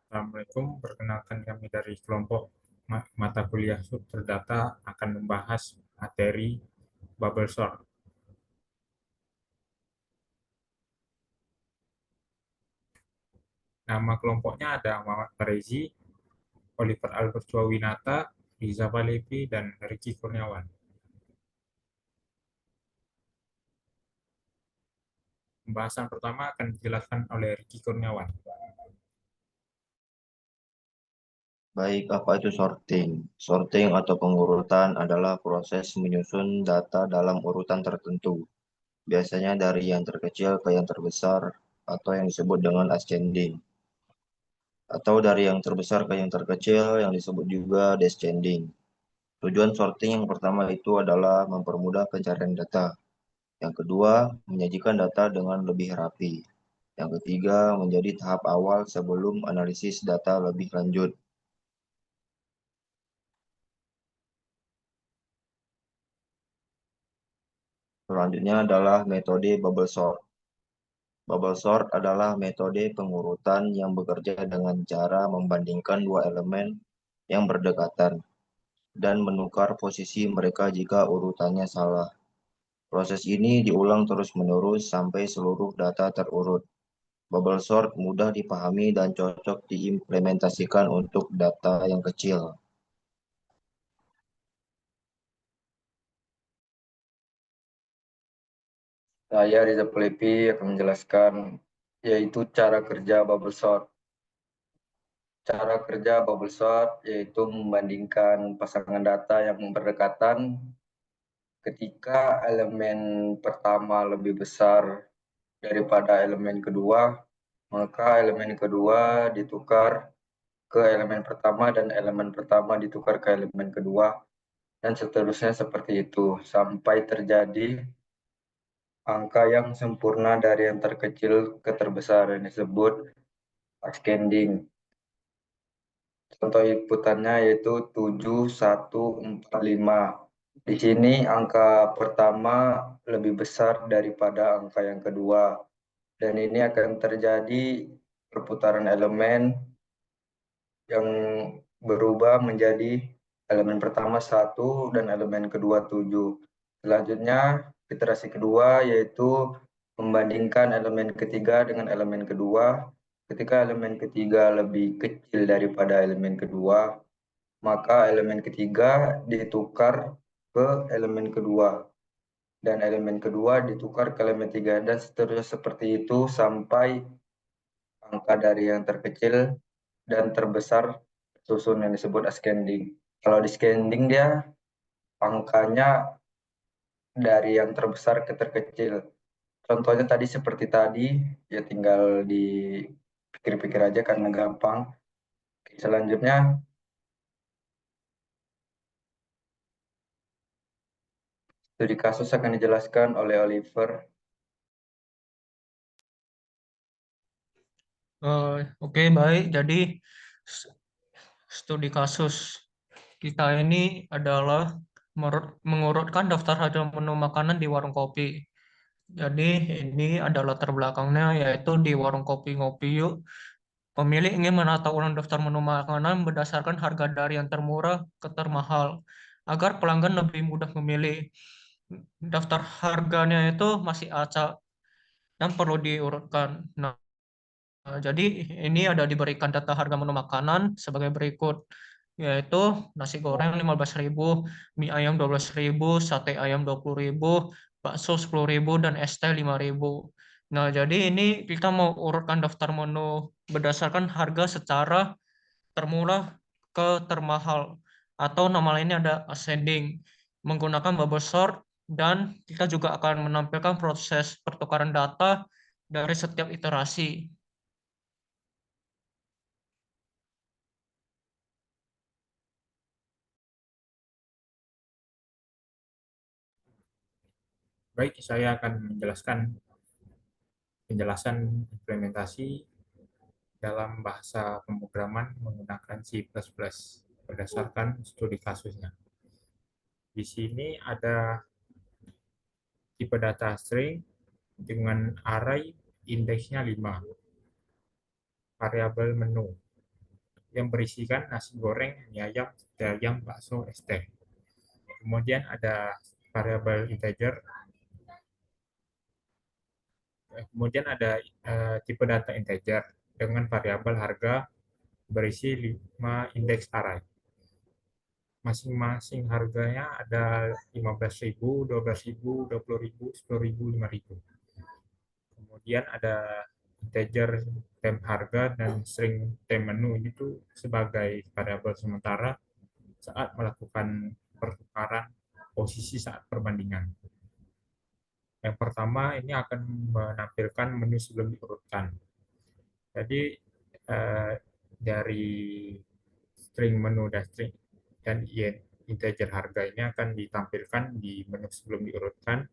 Assalamualaikum, perkenalkan kami dari kelompok mata kuliah struktur data akan membahas materi bubble sort. Nama kelompoknya ada Muhammad Farezi, Oliver Albert Winata, Riza Valepi, dan Ricky Kurniawan. Pembahasan pertama akan dijelaskan oleh Ricky Kurniawan. Baik, apa itu sorting? Sorting atau pengurutan adalah proses menyusun data dalam urutan tertentu, biasanya dari yang terkecil ke yang terbesar atau yang disebut dengan ascending, atau dari yang terbesar ke yang terkecil yang disebut juga descending. Tujuan sorting yang pertama itu adalah mempermudah pencarian data. Yang kedua, menyajikan data dengan lebih rapi. Yang ketiga, menjadi tahap awal sebelum analisis data lebih lanjut. Selanjutnya adalah metode bubble sort. Bubble sort adalah metode pengurutan yang bekerja dengan cara membandingkan dua elemen yang berdekatan dan menukar posisi mereka jika urutannya salah. Proses ini diulang terus-menerus sampai seluruh data terurut. Bubble sort mudah dipahami dan cocok diimplementasikan untuk data yang kecil. Saya Riza Pulepi akan menjelaskan yaitu cara kerja bubble sort. Cara kerja bubble sort yaitu membandingkan pasangan data yang berdekatan ketika elemen pertama lebih besar daripada elemen kedua, maka elemen kedua ditukar ke elemen pertama dan elemen pertama ditukar ke elemen kedua dan seterusnya seperti itu sampai terjadi angka yang sempurna dari yang terkecil ke terbesar yang disebut ascending. Contoh inputannya yaitu 7145. Di sini angka pertama lebih besar daripada angka yang kedua. Dan ini akan terjadi perputaran elemen yang berubah menjadi elemen pertama 1 dan elemen kedua 7. Selanjutnya, iterasi kedua yaitu membandingkan elemen ketiga dengan elemen kedua. Ketika elemen ketiga lebih kecil daripada elemen kedua, maka elemen ketiga ditukar ke elemen kedua. Dan elemen kedua ditukar ke elemen tiga. Dan seterusnya seperti itu sampai angka dari yang terkecil dan terbesar susun yang disebut ascending. Kalau descending dia angkanya dari yang terbesar ke terkecil. Contohnya tadi seperti tadi, ya tinggal dipikir-pikir aja karena gampang. Selanjutnya, studi kasus akan dijelaskan oleh Oliver. Oke, baik. Jadi studi kasus kita ini adalah mengurutkan daftar harga menu makanan di warung kopi. Jadi ini adalah latar belakangnya yaitu di warung kopi Ngopi Yuk. Pemilik ingin menata ulang daftar menu makanan berdasarkan harga dari yang termurah ke termahal agar pelanggan lebih mudah memilih. Daftar harganya itu masih acak dan perlu diurutkan. Jadi ini ada diberikan data harga menu makanan sebagai berikut, yaitu nasi goreng 15.000, mie ayam 12.000, sate ayam 20.000, bakso 10.000, dan es teh 5.000. Nah, jadi ini kita mau urutkan daftar menu berdasarkan harga secara termurah ke termahal, atau nama lainnya ada ascending, menggunakan bubble sort, dan kita juga akan menampilkan proses pertukaran data dari setiap iterasi. Baik, saya akan menjelaskan penjelasan implementasi dalam bahasa pemrograman menggunakan C++ berdasarkan studi kasusnya. Di sini ada tipe data string dengan array indeksnya 5, variabel menu. yang berisikan nasi goreng, mie ayam, sate ayam, bakso, es teh. Kemudian ada variabel integer. Kemudian ada tipe data integer dengan variabel harga berisi 5 indeks array. Masing-masing harganya ada 15.000, 12.000, 20.000, 10.000, 5.000. Kemudian ada integer temp harga dan string temp menu, ini tuh sebagai variabel sementara saat melakukan pertukaran posisi saat perbandingan. Yang pertama ini akan menampilkan menu sebelum diurutkan. Jadi dari string menu dan integer harga ini akan ditampilkan di menu sebelum diurutkan.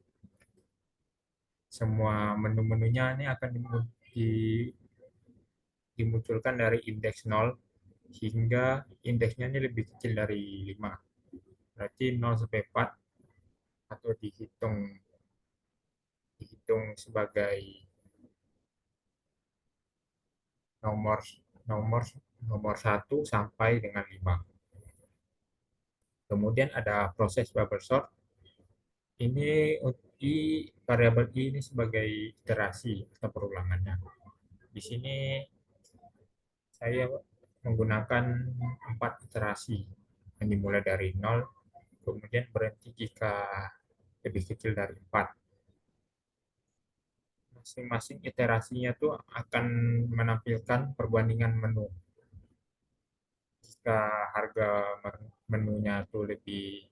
Semua menu-menunya ini akan dimunculkan dari indeks 0 hingga indeksnya ini lebih kecil dari 5. Berarti 0 sampai 4 atau dihitung sebagai nomor nomor nomor 1 sampai dengan 5. Kemudian ada proses bubble sort. Ini di variabel i ini sebagai iterasi atau perulangannya. Di sini saya menggunakan 4 iterasi yang dimulai dari 0, kemudian berhenti jika lebih kecil dari 4. Masing-masing iterasinya tuh akan menampilkan perbandingan menu. Jika harga menunya tuh lebih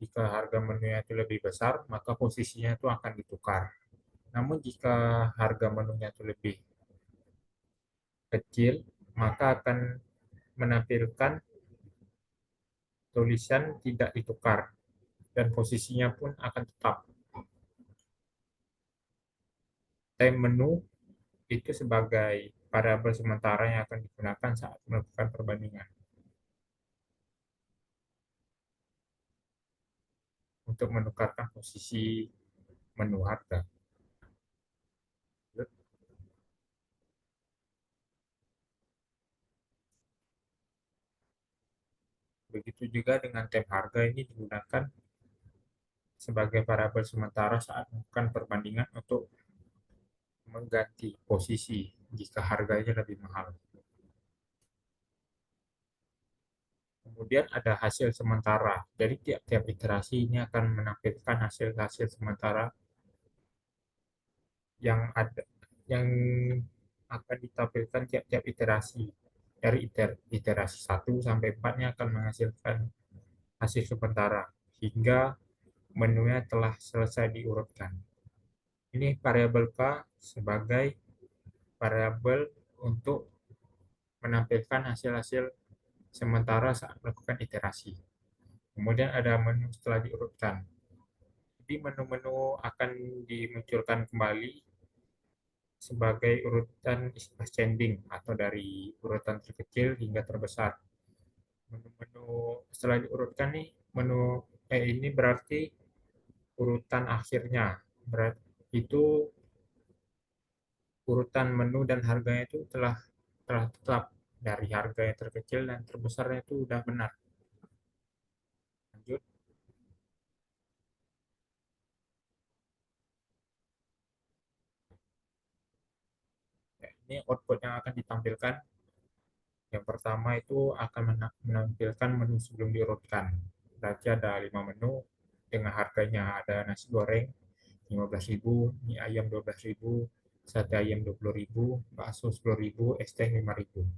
jika harga menunya itu lebih besar, maka posisinya itu akan ditukar. Namun jika harga menunya itu lebih kecil, maka akan menampilkan tulisan tidak ditukar dan posisinya pun akan tetap. Time menu itu sebagai variabel sementara yang akan digunakan saat melakukan perbandingan. Untuk menukarkan posisi menu harga. Begitu juga dengan temp harga, ini digunakan sebagai variabel sementara saat melakukan perbandingan untuk mengganti posisi jika harganya lebih mahal. Kemudian ada hasil sementara. Jadi tiap-tiap iterasi ini akan menampilkan hasil-hasil sementara yang akan ditampilkan tiap-tiap iterasi. Dari iterasi 1 sampai 4-nya akan menghasilkan hasil sementara hingga menunya telah selesai diurutkan. Ini variabel K sebagai variabel untuk menampilkan hasil-hasil sementara saat melakukan iterasi. Kemudian ada menu setelah diurutkan. Jadi menu-menu akan dimunculkan kembali sebagai urutan ascending atau dari urutan terkecil hingga terbesar. Menu-menu setelah diurutkan nih, ini berarti urutan akhirnya. Berarti itu urutan menu dan harganya itu telah tetap dari harga yang terkecil dan terbesarnya itu udah benar. Lanjut. Ya, ini output yang akan ditampilkan. Yang pertama itu akan menampilkan menu sebelum diurutkan. Berarti ada 5 menu dengan harganya. Ada nasi goreng 15.000, mie ayam 12.000, sate ayam 20.000, bakso 10.000, es teh 5.000.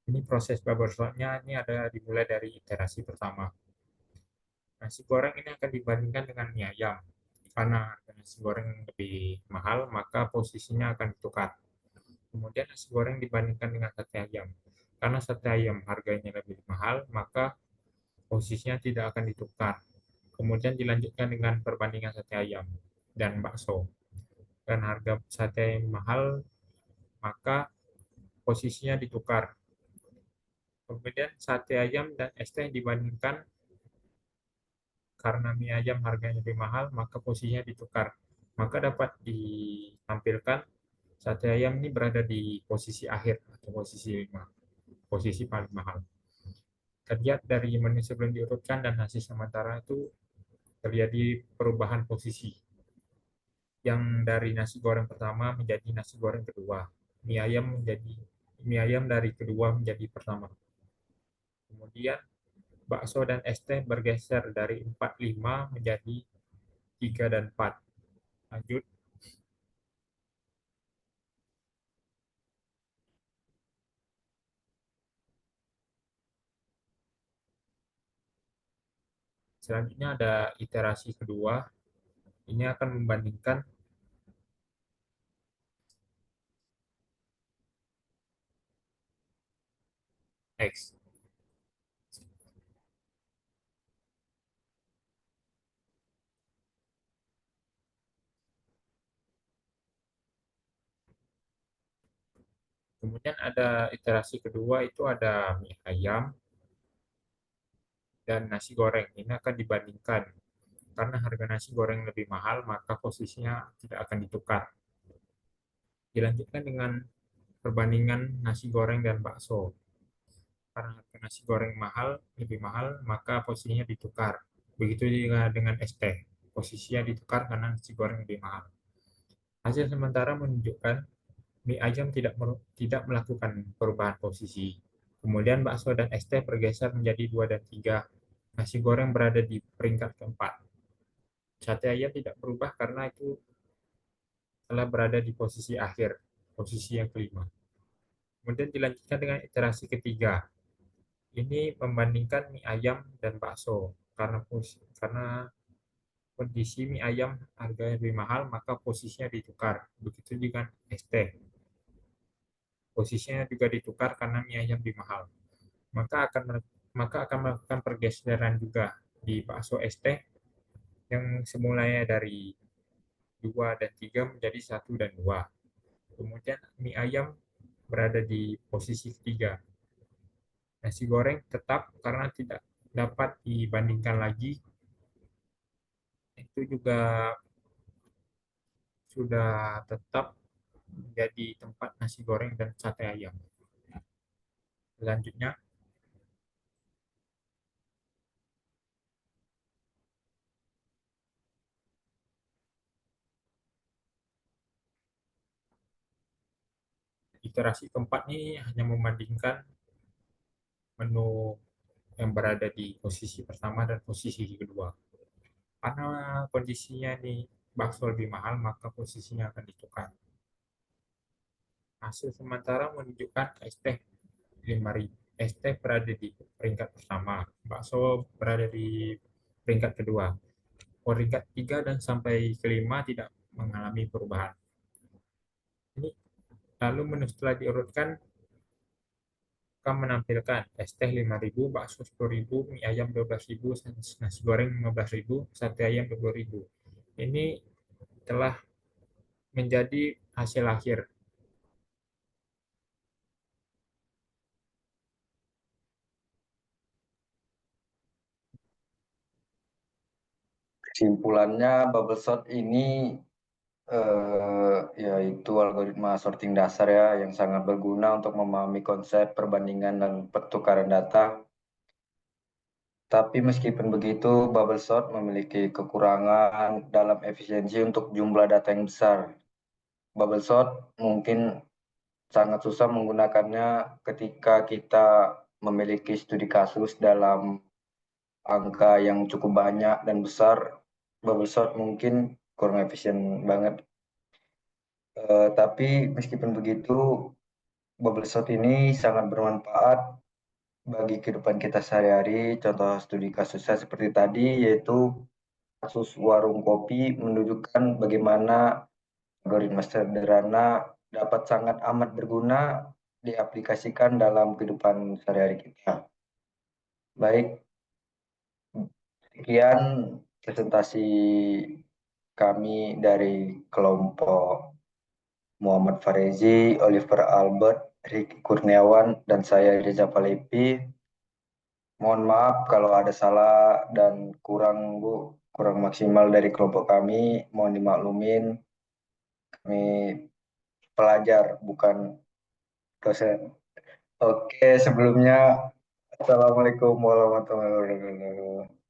Ini proses bubble sort-nya ini ada dimulai dari iterasi pertama. Nasi goreng ini akan dibandingkan dengan mie ayam. Karena nasi goreng lebih mahal, maka posisinya akan ditukar. Kemudian nasi goreng dibandingkan dengan sate ayam. Karena sate ayam harganya lebih mahal, maka posisinya tidak akan ditukar. Kemudian dilanjutkan dengan perbandingan sate ayam dan bakso. Dan harga sate mahal, maka posisinya ditukar. Kemudian sate ayam dan es teh dibandingkan karena mie ayam harganya lebih mahal, maka posisinya ditukar. Maka dapat ditampilkan Sate ayam ini berada di posisi akhir atau posisi 5, posisi paling mahal. Terlihat dari menu sebelum diurutkan dan hasil sementara itu terjadi perubahan posisi. Yang dari nasi goreng pertama menjadi nasi goreng kedua. Mie ayam dari kedua menjadi pertama. Kemudian bakso dan es teh bergeser dari 4-5 menjadi 3 dan 4. Lanjut. Selanjutnya ada iterasi kedua. Ini akan membandingkan X. Kemudian ada iterasi kedua itu ada mie ayam dan nasi goreng. Ini akan dibandingkan. Karena harga nasi goreng lebih mahal, maka posisinya tidak akan ditukar. Dilanjutkan dengan perbandingan nasi goreng dan bakso. Karena harga nasi goreng lebih mahal, maka posisinya ditukar. Begitu juga dengan es teh. Posisinya ditukar karena nasi goreng lebih mahal. Hasil sementara menunjukkan mie ayam tidak melakukan perubahan posisi. Kemudian bakso dan es teh bergeser menjadi 2 dan 3. Nasi goreng berada di peringkat keempat. Sate ayam tidak berubah karena itu telah berada di posisi akhir, posisi yang kelima. Kemudian dilanjutkan dengan iterasi ketiga. Ini membandingkan mie ayam dan bakso. Karena kondisi mie ayam harganya lebih mahal, maka posisinya ditukar. Begitu juga es teh. Posisinya juga ditukar karena mie ayam lebih mahal. Maka akan maka akan melakukan pergeseran juga di bakso es teh yang semulanya dari 2 dan 3 menjadi 1 dan 2. Kemudian mie ayam berada di posisi ketiga. Nasi goreng tetap karena tidak dapat dibandingkan lagi. Itu juga sudah tetap menjadi tempat nasi goreng dan sate ayam. Selanjutnya, iterasi keempat ini hanya membandingkan menu yang berada di posisi pertama dan posisi kedua. Karena kondisinya nih bakso lebih mahal, maka posisinya akan ditukar. Hasil sementara menunjukkan ST berada di peringkat pertama, bakso berada di peringkat kedua. Peringkat 3 dan sampai kelima tidak mengalami perubahan. Ini lalu menu setelah diurutkan akan menampilkan es teh 5.000, bakso 10.000, mie ayam 12.000, nasi goreng 15.000, sate ayam 20.000. Ini telah menjadi hasil akhir. Kesimpulannya, bubble sort ini yaitu algoritma sorting dasar ya yang sangat berguna untuk memahami konsep perbandingan dan pertukaran data. Tapi meskipun begitu, bubble sort memiliki kekurangan dalam efisiensi untuk jumlah data yang besar. Bubble sort mungkin sangat susah menggunakannya ketika kita memiliki studi kasus dalam angka yang cukup banyak dan besar. Bubble sort mungkin kurang efisien banget. Tapi meskipun begitu, bubble sort ini sangat bermanfaat bagi kehidupan kita sehari-hari. Contoh studi kasusnya seperti tadi, yaitu kasus warung kopi menunjukkan bagaimana algoritma sederhana dapat sangat amat berguna diaplikasikan dalam kehidupan sehari-hari kita. Baik, sekian presentasi kami dari kelompok Muhammad Farezi, Oliver Albert, Ricky Kurniawan, dan saya Reza Palepi. Mohon maaf kalau ada salah dan kurang maksimal dari kelompok kami. Mohon dimaklumin. Kami pelajar, bukan dosen. Oke, sebelumnya Assalamualaikum warahmatullahi wabarakatuh.